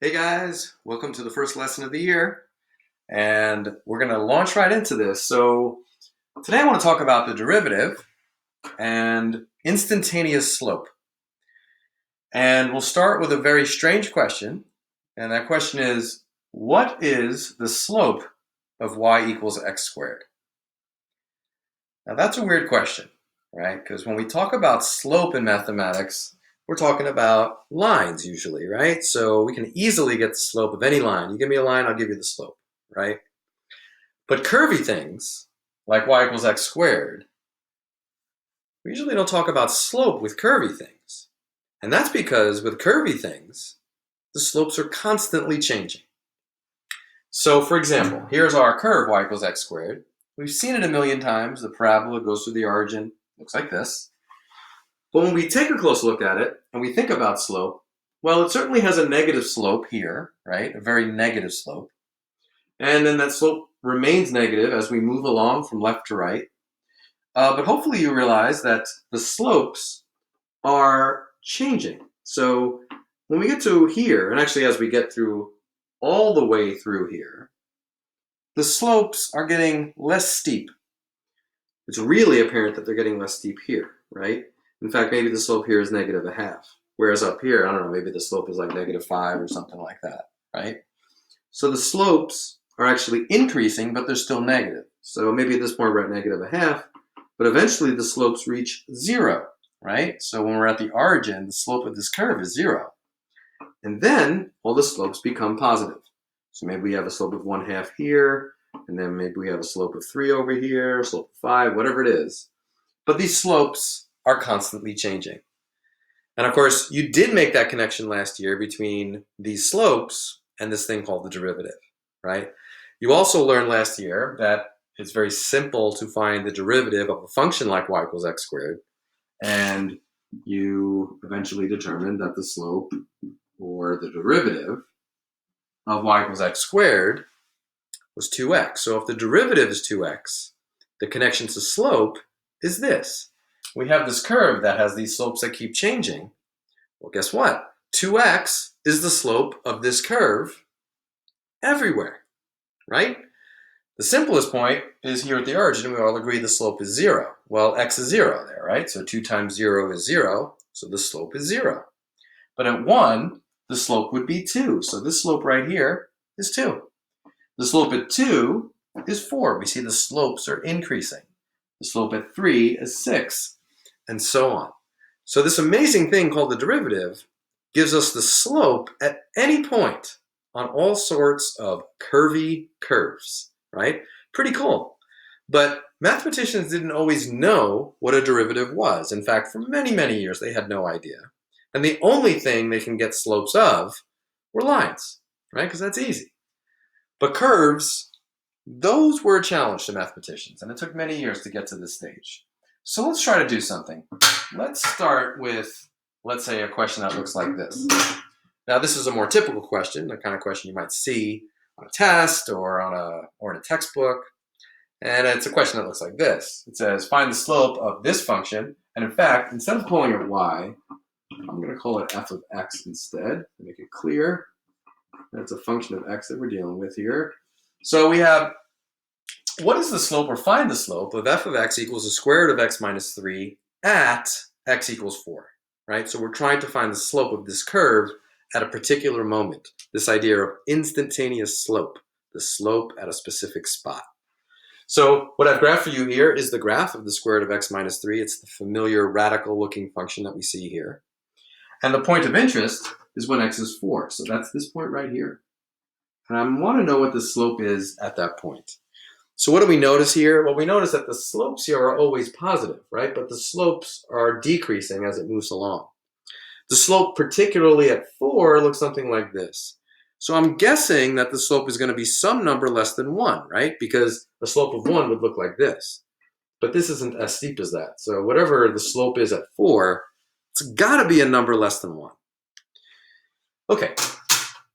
Hey guys, welcome to the first lesson of the year, and we're going to launch right into this. So today I want to talk about the derivative and instantaneous slope. And we'll start with a very strange question, and that question is, what is the slope of y equals x squared? Now that's a weird question, right? Because when we talk about slope in mathematics, we're talking about lines usually, right? So we can easily get the slope of any line. You give me a line, I'll give you the slope, right? But curvy things, like y equals x squared, we usually don't talk about slope with curvy things. And that's because with curvy things, the slopes are constantly changing. So for example, here's our curve y equals x squared. We've seen it a million times. The parabola goes through the origin, looks like this. But when we take a close look at it and we think about slope, well, it certainly has a negative slope here, right? A very negative slope. And then that slope remains negative as we move along from left to right. But hopefully you realize that the slopes are changing. So when we get to here, and actually as we get through all the way through here, the slopes are getting less steep. It's really apparent that they're getting less steep here, right? In fact, maybe the slope here is negative a half. Whereas up here, I don't know, maybe the slope is like negative 5 or something like that, right? So the slopes are actually increasing, but they're still negative. So maybe at this point we're at negative a half, but eventually the slopes reach 0, right? So when we're at the origin, the slope of this curve is 0. And then all the slopes become positive. So maybe we have a slope of 1/2 here, and then maybe we have a slope of 3 over here, a slope of 5, whatever it is. But these slopes are constantly changing. And of course, you did make that connection last year between these slopes and this thing called the derivative, right? You also learned last year that it's very simple to find the derivative of a function like y equals x squared. And you eventually determined that the slope or the derivative of y equals x squared was 2x. So if the derivative is 2x, the connection to slope is this. We have this curve that has these slopes that keep changing. Well, guess what? 2x is the slope of this curve everywhere, right? The simplest point is here at the origin, we all agree the slope is 0. Well, x is 0 there, right? So 2 times 0 is 0, so the slope is 0. But at 1, the slope would be 2. So this slope right here is 2. The slope at 2 is 4. We see the slopes are increasing. The slope at 3 is 6, and so on. So this amazing thing called the derivative gives us the slope at any point on all sorts of curvy curves, right? Pretty cool. But mathematicians didn't always know what a derivative was. In fact, for many, many years, they had no idea. And the only thing they can get slopes of were lines, right? Because that's easy. But curves, those were a challenge to mathematicians, and it took many years to get to this stage. So let's try to do something. Let's start with, let's say, a question that looks like this. Now, this is a more typical question, the kind of question you might see on a test or in a textbook. And it's a question that looks like this. It says, find the slope of this function. And in fact, instead of calling it y, I'm going to call it f of x instead to make it clear. That's a function of x that we're dealing with here. So we have, what is the slope, or find the slope of f of x equals the square root of x minus 3 at x equals 4, right? So we're trying to find the slope of this curve at a particular moment. This idea of instantaneous slope, the slope at a specific spot. So what I've graphed for you here is the graph of the square root of x minus 3. It's the familiar radical looking function that we see here. And the point of interest is when x is 4. So that's this point right here. And I want to know what the slope is at that point. So what do we notice here? Well, we notice that the slopes here are always positive, right? But the slopes are decreasing as it moves along. The slope, particularly at 4, looks something like this. So I'm guessing that the slope is going to be some number less than 1, right? Because the slope of 1 would look like this. But this isn't as steep as that. So whatever the slope is at 4, it's got to be a number less than 1. Okay,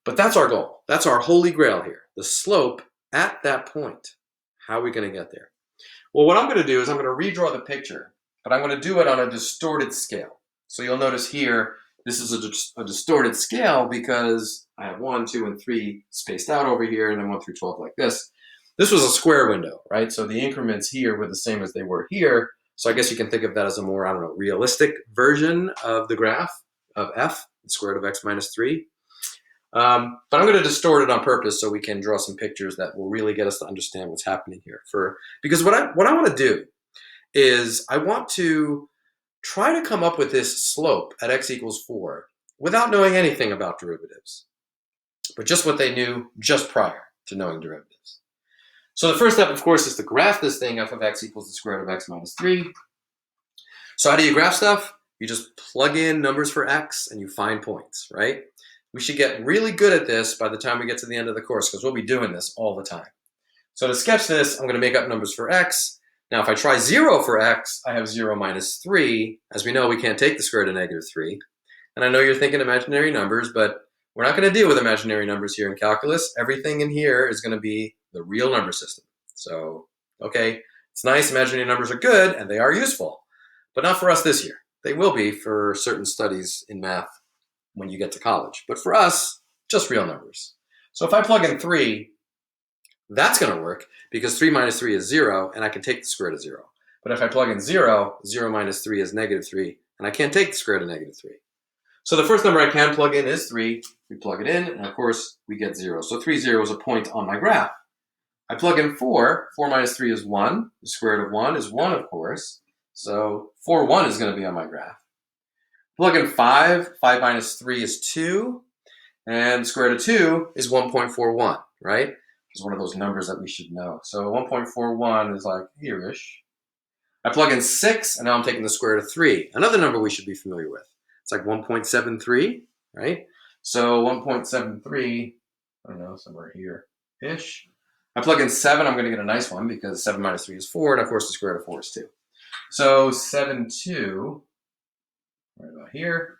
but that's our goal. That's our holy grail here. The slope at that point. How are we going to get there? Well, what I'm going to do is I'm going to redraw the picture, but I'm going to do it on a distorted scale. So you'll notice here, This is a distorted scale because I have 1, 2, and 3 spaced out over here, and then 1 through 12 like this. This was a square window, right? So the increments here were the same as they were here. So I guess you can think of that as a more, I don't know, realistic version of the graph of f, the square root of x minus 3. But I'm going to distort it on purpose so we can draw some pictures that will really get us to understand what's happening here. Because what I want to do is I want to try to come up with this slope at x equals 4 without knowing anything about derivatives, but just what they knew just prior to knowing derivatives. So the first step, of course, is to graph this thing, f of x equals the square root of x minus 3. So how do you graph stuff? You just plug in numbers for x and you find points, right? We should get really good at this by the time we get to the end of the course because we'll be doing this all the time. So to sketch this, I'm going to make up numbers for x. Now, if I try 0 for x, I have 0 minus 3. As we know, we can't take the square root of negative 3. And I know you're thinking imaginary numbers, but we're not going to deal with imaginary numbers here in calculus. Everything in here is going to be the real number system. So, okay, it's nice. Imaginary numbers are good, and they are useful, but not for us this year. They will be for certain studies in math when you get to college. But for us, just real numbers. So if I plug in 3, that's going to work because 3 minus 3 is 0, and I can take the square root of 0. But if I plug in 0, 0 minus 3 is negative 3, and I can't take the square root of negative 3. So the first number I can plug in is 3. We plug it in, and of course, we get 0. So 3, 0 is a point on my graph. I plug in 4. 4 minus 3 is 1. The square root of 1 is 1, of course. So 4, 1 is going to be on my graph. Plug in 5. 5 minus 3 is 2. And the square root of 2 is 1.41, right? It's one of those numbers that we should know. So 1.41 is like here-ish. I plug in 6, and now I'm taking the square root of 3. Another number we should be familiar with. It's like 1.73, right? So 1.73, I don't know, somewhere here-ish. I plug in 7, I'm going to get a nice one because 7 minus 3 is 4, and of course the square root of 4 is 2. So 7, 2, right about here.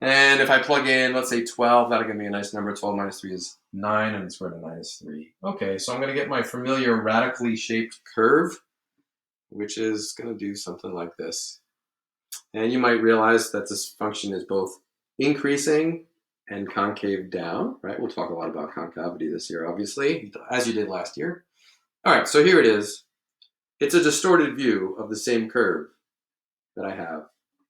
And if I plug in, let's say 12, that'll give me a nice number. 12 minus 3 is 9, and the square root of 9 is 3. Okay, so I'm going to get my familiar radically shaped curve, which is going to do something like this. And you might realize that this function is both increasing and concave down, right? We'll talk a lot about concavity this year, obviously, as you did last year. All right, so here it is. It's a distorted view of the same curve that I have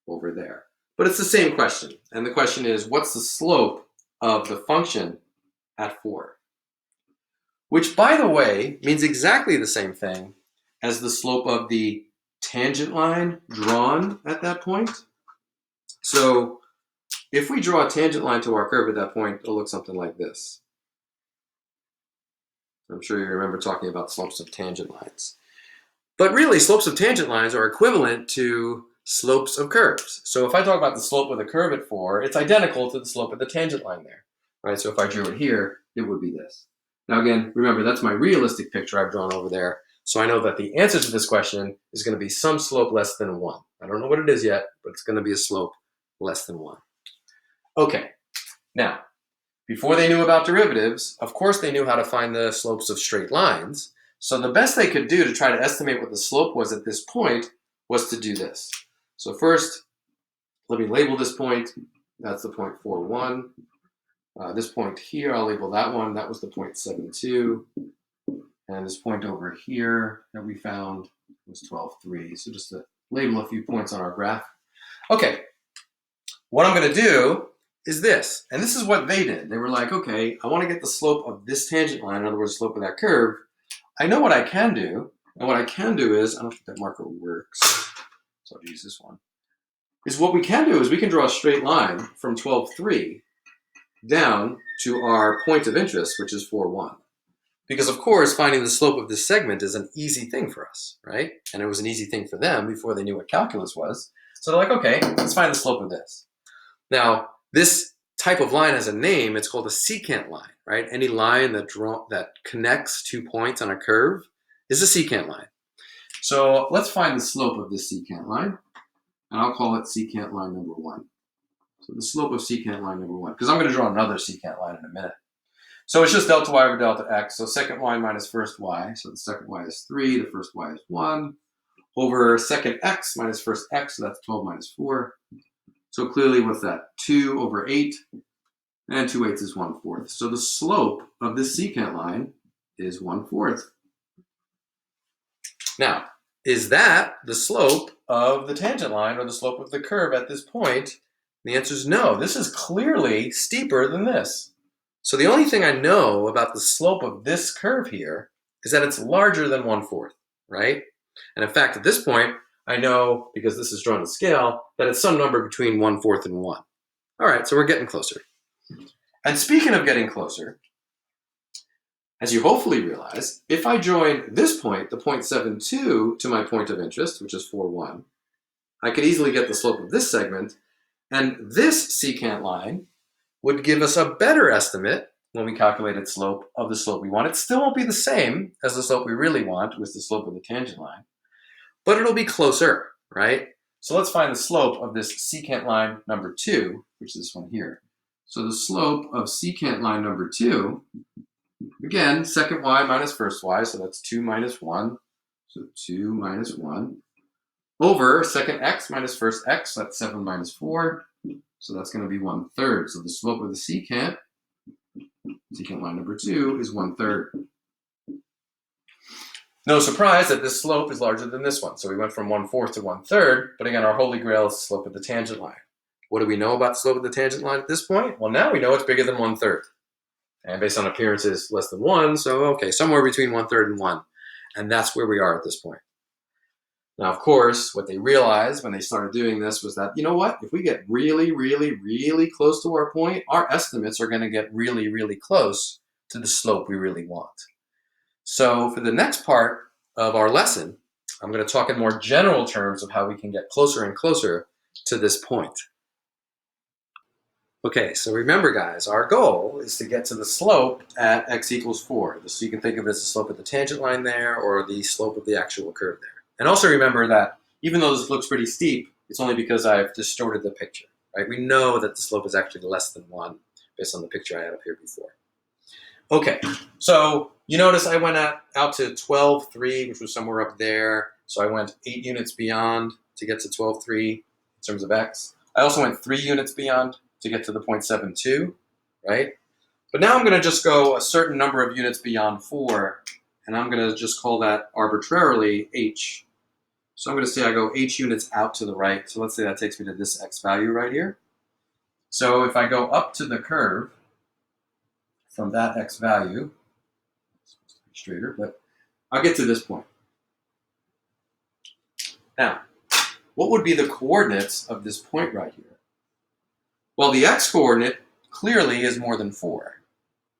over there. But it's the same question. And the question is, what's the slope of the function at 4? Which, by the way, means exactly the same thing as the slope of the tangent line drawn at that point. So if we draw a tangent line to our curve at that point, it'll look something like this. I'm sure you remember talking about slopes of tangent lines. But really, slopes of tangent lines are equivalent to slopes of curves. So if I talk about the slope of the curve at 4, it's identical to the slope of the tangent line there, right? So if I drew it here, it would be this. Now again, remember, that's my realistic picture I've drawn over there. So I know that the answer to this question is going to be some slope less than 1. I don't know what it is yet, but it's going to be a slope less than 1. Okay, now, before they knew about derivatives, of course they knew how to find the slopes of straight lines. So the best they could do to try to estimate what the slope was at this point was to do this. So first, let me label this point. That's the point 4, 1. This point here, I'll label that one. That was the point 7, 2. And this point over here that we found was 12, 3. So just to label a few points on our graph. Okay, what I'm going to do is this. And this is what they did. They were like, okay, I want to get the slope of this tangent line, in other words, the slope of that curve. I know what I can do. And what I can do is, I don't think that marker works, so I'll use this one. Is what we can do is we can draw a straight line from 12, 3 down to our point of interest, which is 4, 1. Because of course, finding the slope of this segment is an easy thing for us, right? And it was an easy thing for them before they knew what calculus was. So they're like, okay, let's find the slope of this. Now, this type of line has a name. It's called a secant line, right? Any line that connects 2 points on a curve is a secant line. So let's find the slope of this secant line, and I'll call it secant line number 1. So the slope of secant line number 1, because I'm going to draw another secant line in a minute. So it's just delta y over delta x. So second y minus first y. So the second y is 3, the first y is 1, over second x minus first x, so that's 12 minus 4. So clearly what's that? 2 over 8, and 2/8 is 1/4. So the slope of this secant line is 1/4. Now, is that the slope of the tangent line or the slope of the curve at this point? The answer is no. This is clearly steeper than this. So the only thing I know about the slope of this curve here is that it's larger than 1/4, right? And in fact, at this point, I know, because this is drawn to scale, that it's some number between 1/4 and 1. All right, so we're getting closer. And speaking of getting closer, as you hopefully realize, if I join this point, the 0.72, to my point of interest, which is 4, 1, I could easily get the slope of this segment, and this secant line would give us a better estimate when we calculated slope of the slope we want. It still won't be the same as the slope we really want, with the slope of the tangent line, but it'll be closer, right? So let's find the slope of this secant line number 2, which is this one here. So the slope of secant line number 2, again, second y minus first y, so that's 2 minus 1. So 2 minus 1 over second x minus first x, that's 7 minus 4. So that's going to be 1/3. So the slope of the secant line number 2 is 1/3. No surprise that this slope is larger than this one. So we went from 1/4 to 1/3, but again, our holy grail is the slope of the tangent line. What do we know about the slope of the tangent line at this point? Well, now we know it's bigger than 1/3. And based on appearances, less than 1. So, okay, somewhere between 1/3 and 1. And that's where we are at this point. Now, of course, what they realized when they started doing this was that, you know what? If we get really, really, really close to our point, our estimates are going to get really, really close to the slope we really want. So for the next part of our lesson, I'm going to talk in more general terms of how we can get closer and closer to this point. Okay, so remember, guys, our goal is to get to the slope at x equals 4. So you can think of it as the slope of the tangent line there, or the slope of the actual curve there. And also remember that even though this looks pretty steep, it's only because I've distorted the picture, right? We know that the slope is actually less than 1 based on the picture I had up here before. Okay, so you notice I went out to 12.3, which was somewhere up there. So I went 8 units beyond to get to 12.3 in terms of x. I also went 3 units beyond to get to the 0.72, right? But now I'm going to just go a certain number of units beyond 4, and I'm going to just call that arbitrarily h. So I'm going to say I go h units out to the right. So let's say that takes me to this x value right here. So if I go up to the curve from that x value, it's straighter, but I'll get to this point. Now, what would be the coordinates of this point right here? Well, the x-coordinate clearly is more than 4.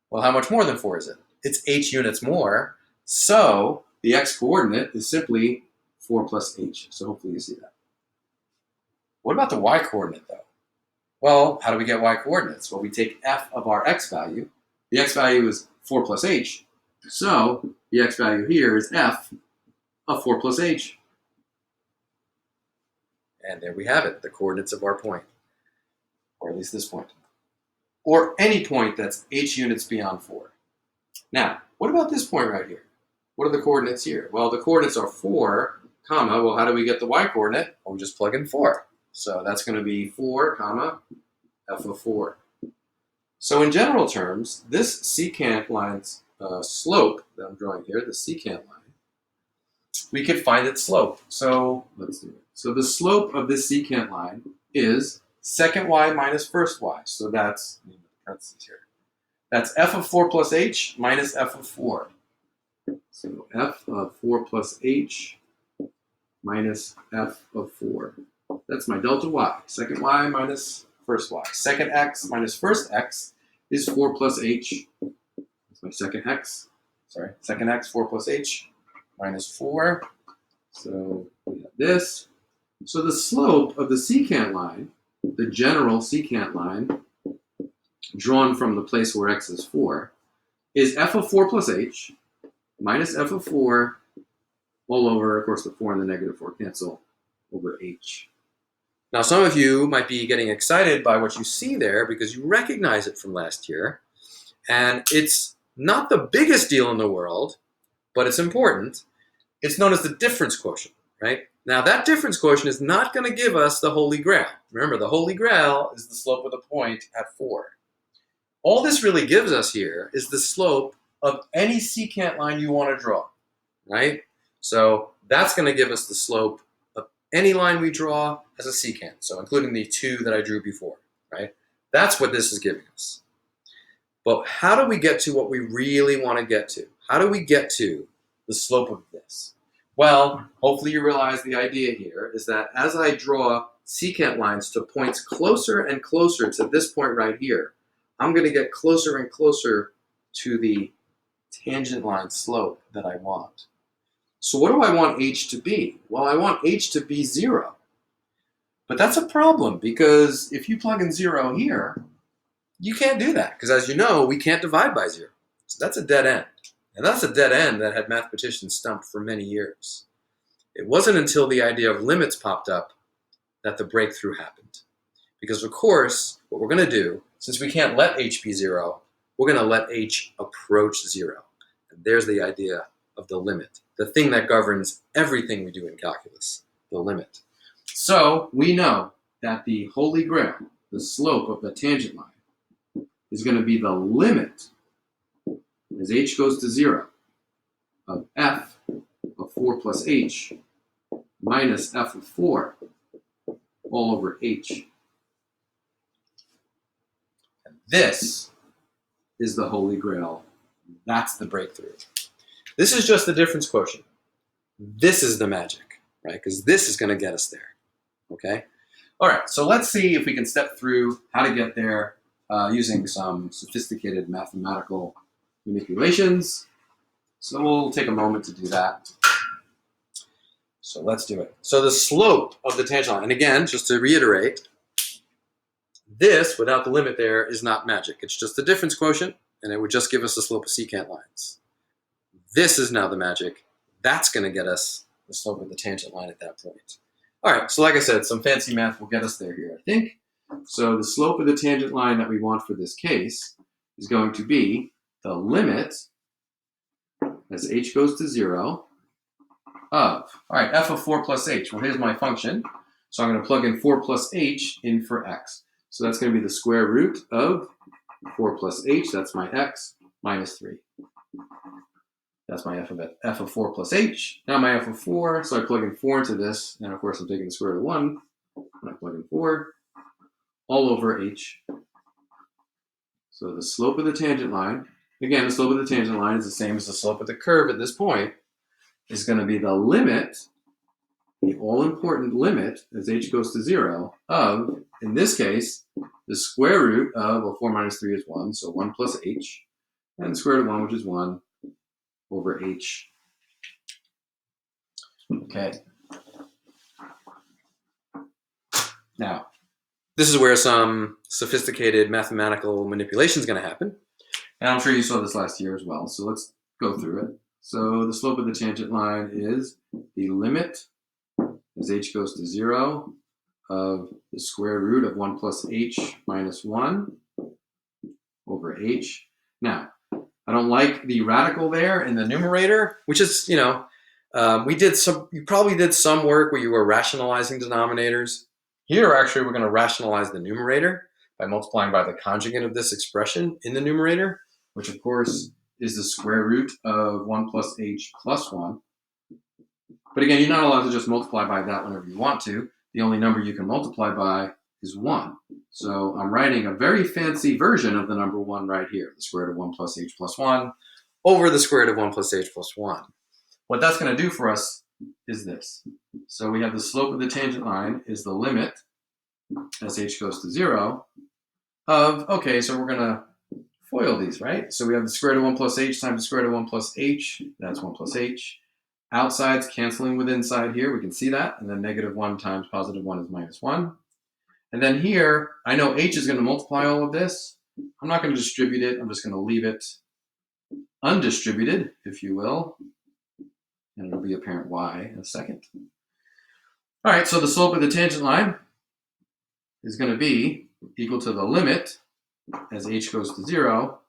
Well, how much more than 4 is it? It's h units more, so the x-coordinate is simply 4 plus h. So hopefully you see that. What about the y-coordinate, though? Well, how do we get y-coordinates? Well, we take f of our x value. The x value is 4 plus h, so the x value here is f of 4 plus h. And there we have it, the coordinates of our point. Or at least this point. Or any point that's h units beyond 4. Now, what about this point right here? What are the coordinates here? Well, the coordinates are 4, comma. Well, how do we get the y-coordinate? Well, we just plug in 4. So that's going to be 4, comma, f of 4. So in general terms, this secant line's slope that I'm drawing here, the secant line, we could find its slope. So let's do it. So the slope of this secant line is second y minus first y. So that's, parentheses here. That's f of 4 plus h minus f of 4. So f of 4 plus h minus f of 4. That's my delta y. Second y minus first y. Second x minus first x is 4 plus h. That's my second x. Sorry, second x, 4 plus h minus 4. So we have this. So the slope of the secant line, the general secant line, drawn from the place where x is 4, is f of 4 plus h minus f of 4 all over, of course, the 4 and the negative 4 cancel, over h. Now, some of you might be getting excited by what you see there because you recognize it from last year. And it's not the biggest deal in the world, but it's important. It's known as the difference quotient, right? Now that difference quotient is not going to give us the Holy Grail. Remember, the Holy Grail is the slope of the point at 4. All this really gives us here is the slope of any secant line you want to draw, right? So that's going to give us the slope of any line we draw as a secant, so including the 2 that I drew before, right? That's what this is giving us. But how do we get to what we really want to get to? How do we get to the slope of this? Well, hopefully you realize the idea here is that as I draw secant lines to points closer and closer to this point right here, I'm going to get closer and closer to the tangent line slope that I want. So what do I want h to be? Well, I want h to be 0. But that's a problem because if you plug in 0 here, you can't do that because, as you know, we can't divide by 0. So that's a dead end. And that's a dead end that had mathematicians stumped for many years. It wasn't until the idea of limits popped up that the breakthrough happened. Because, of course, what we're going to do, since we can't let h be 0, we're going to let h approach 0. And there's the idea of the limit, the thing that governs everything we do in calculus, the limit. So we know that the Holy Grail, the slope of the tangent line, is going to be the limit as h goes to 0 of f of 4 plus h minus f of 4 all over h. And this is the Holy Grail. That's the breakthrough. This is just the difference quotient. This is the magic, right? Because this is going to get us there, okay? All right, so let's see if we can step through how to get there using some sophisticated mathematical manipulations. So we'll take a moment to do that. So let's do it. So the slope of the tangent line, and again, just to reiterate, this, without the limit there, is not magic. It's just the difference quotient, and it would just give us the slope of secant lines. This is now the magic. That's going to get us the slope of the tangent line at that point. All right, so like I said, some fancy math will get us there here, I think. So the slope of the tangent line that we want for this case is going to be the limit as h goes to 0 of, all right, f of 4 plus h. Well, here's my function. So I'm going to plug in 4 plus h in for x. So that's going to be the square root of 4 plus h, that's my x, minus 3. That's my f of 4 plus h. Now my f of 4, so I plug in 4 into this, and of course I'm taking the square root of 1, and I plug in 4, all over h. So the slope of the tangent line, again, the slope of the tangent line is the same as the slope of the curve at this point, is going to be the limit, the all-important limit, as h goes to 0, of, in this case, the square root of, well, 4 minus 3 is 1, so 1 plus h, and the square root of 1, which is 1, over h. Okay. Now, this is where some sophisticated mathematical manipulation is going to happen. And I'm sure you saw this last year as well, so let's go through it. So the slope of the tangent line is the limit as h goes to 0 of the square root of 1 plus h minus 1 over h. Now, I don't like the radical there in the numerator, which is, you probably did some work where you were rationalizing denominators. Here, actually, we're going to rationalize the numerator by multiplying by the conjugate of this expression in the numerator, which, of course, is the square root of 1 plus h plus 1. But again, you're not allowed to just multiply by that whenever you want to. The only number you can multiply by is 1. So I'm writing a very fancy version of the number 1 right here, the square root of 1 plus h plus 1 over the square root of 1 plus h plus 1. What that's going to do for us is this. So we have the slope of the tangent line is the limit as h goes to 0 of, okay, so we're going to FOIL these, right? So we have the square root of 1 plus h times the square root of 1 plus h. That's 1 plus h. Outside's canceling with inside here. We can see that. And then negative 1 times positive 1 is minus 1. And then here, I know h is going to multiply all of this. I'm not going to distribute it. I'm just going to leave it undistributed, if you will. And it'll be apparent why in a second. All right, so the slope of the tangent line is going to be equal to the limit as h goes to 0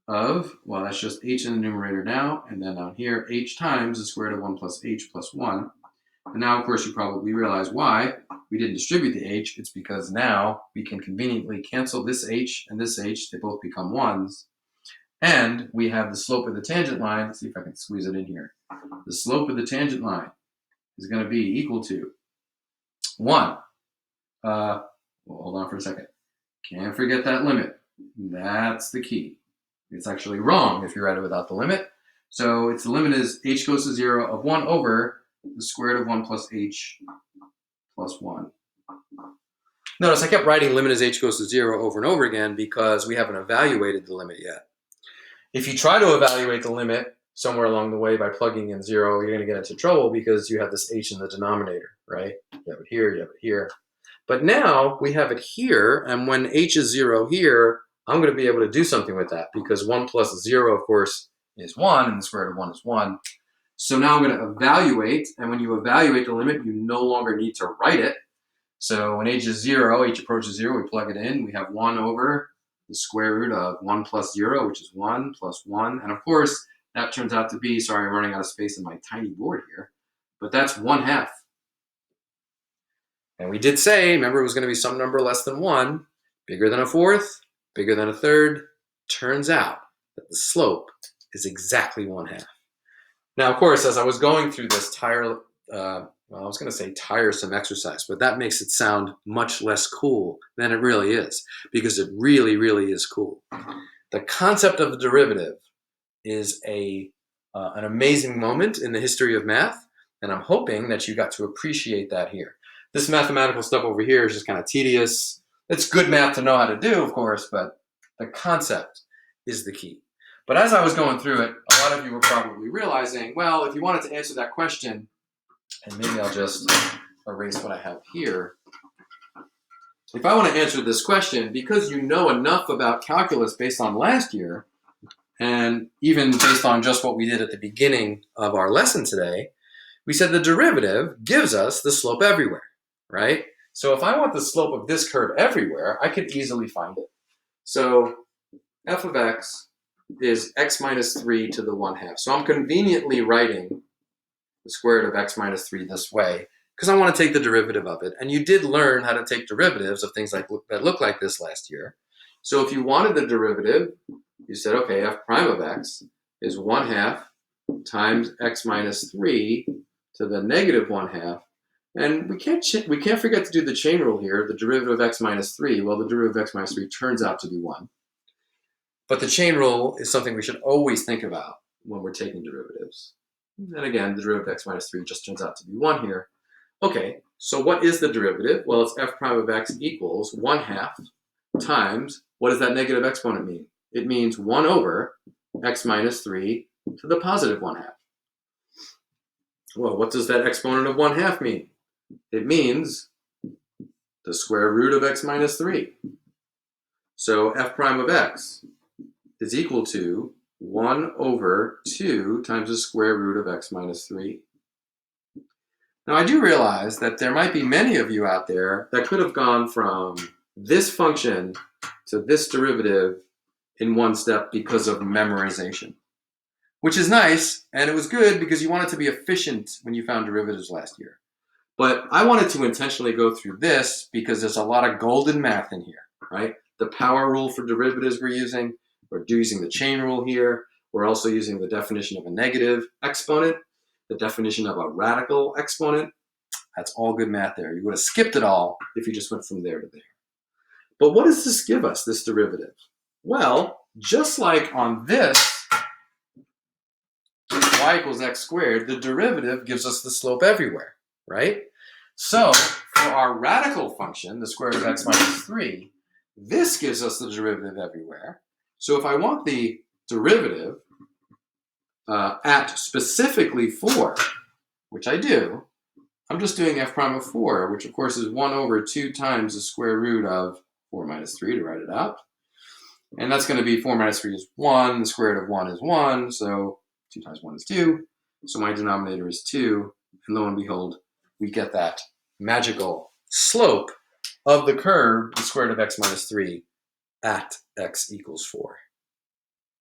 of, well, that's just h in the numerator now, and then down here, h times the square root of 1 plus h plus 1. And now, of course, you probably realize why we didn't distribute the h. It's because now we can conveniently cancel this h and this h. They both become 1s. And we have the slope of the tangent line. Let's see if I can squeeze it in here. The slope of the tangent line is going to be equal to 1. Well, hold on for a second. Can't forget that limit. That's the key. It's actually wrong if you write it without the limit. So the limit is h goes to 0 of 1 over the square root of 1 plus h plus 1. Notice I kept writing limit as h goes to 0 over and over again because we haven't evaluated the limit yet. If you try to evaluate the limit somewhere along the way by plugging in 0, you're going to get into trouble because you have this h in the denominator, right? You have it here, you have it here. But now we have it here, and when h is 0 here, I'm going to be able to do something with that because 1 plus 0, of course, is 1, and the square root of 1 is 1. So now I'm going to evaluate, and when you evaluate the limit, you no longer need to write it. So when h is 0, h approaches 0, we plug it in. We have 1 over the square root of 1 plus 0, which is 1 plus 1. And of course, that turns out to be, sorry, I'm running out of space on my tiny board here, but that's 1/2. And we did say, remember, it was going to be some number less than 1, bigger than a fourth, bigger than a third. Turns out that the slope is exactly 1/2. Now, of course, as I was going through this tiresome exercise, but that makes it sound much less cool than it really is, because it really, really is cool. The concept of the derivative is an amazing moment in the history of math, and I'm hoping that you got to appreciate that here. This mathematical stuff over here is just kind of tedious. It's good math to know how to do, of course, but the concept is the key. But as I was going through it, a lot of you were probably realizing, well, if you wanted to answer that question, and maybe I'll just erase what I have here. If I want to answer this question, because you know enough about calculus based on last year, and even based on just what we did at the beginning of our lesson today, we said the derivative gives us the slope everywhere, right? So if I want the slope of this curve everywhere, I could easily find it. So f of x is x minus 3 to the 1/2. So I'm conveniently writing the square root of x minus 3 this way because I want to take the derivative of it. And you did learn how to take derivatives of things that look like this last year. So if you wanted the derivative, you said, okay, f prime of x is 1/2 times x minus 3 to the negative 1/2. And we can't forget to do the chain rule here. The derivative of x minus 3, well, the derivative of x minus 3 turns out to be 1. But the chain rule is something we should always think about when we're taking derivatives. And again, the derivative of x minus 3 just turns out to be 1 here. Okay, so what is the derivative? Well, it's f prime of x equals 1/2 times, what does that negative exponent mean? It means 1 over x minus 3 to the positive 1/2. Well, what does that exponent of 1/2 mean? It means the square root of x minus 3. So f prime of x is equal to 1 over 2 times the square root of x minus 3. Now, I do realize that there might be many of you out there that could have gone from this function to this derivative in one step because of memorization, which is nice, and it was good because you wanted to be efficient when you found derivatives last year. But I wanted to intentionally go through this because there's a lot of golden math in here, right? The power rule for derivatives we're using. We're using the chain rule here. We're also using the definition of a negative exponent, the definition of a radical exponent. That's all good math there. You would have skipped it all if you just went from there to there. But what does this give us, this derivative? Well, just like on this, y equals x squared, the derivative gives us the slope everywhere, right? So for our radical function, the square root of x minus 3, this gives us the derivative everywhere. So if I want the derivative at specifically 4, which I do, I'm just doing f prime of 4, which of course is 1 over 2 times the square root of 4 minus 3 to write it out. And that's going to be 4 minus 3 is 1, the square root of 1 is 1, so 2 times 1 is 2. So my denominator is 2, and lo and behold, we get that magical slope of the curve, the square root of x minus 3, at x equals 4.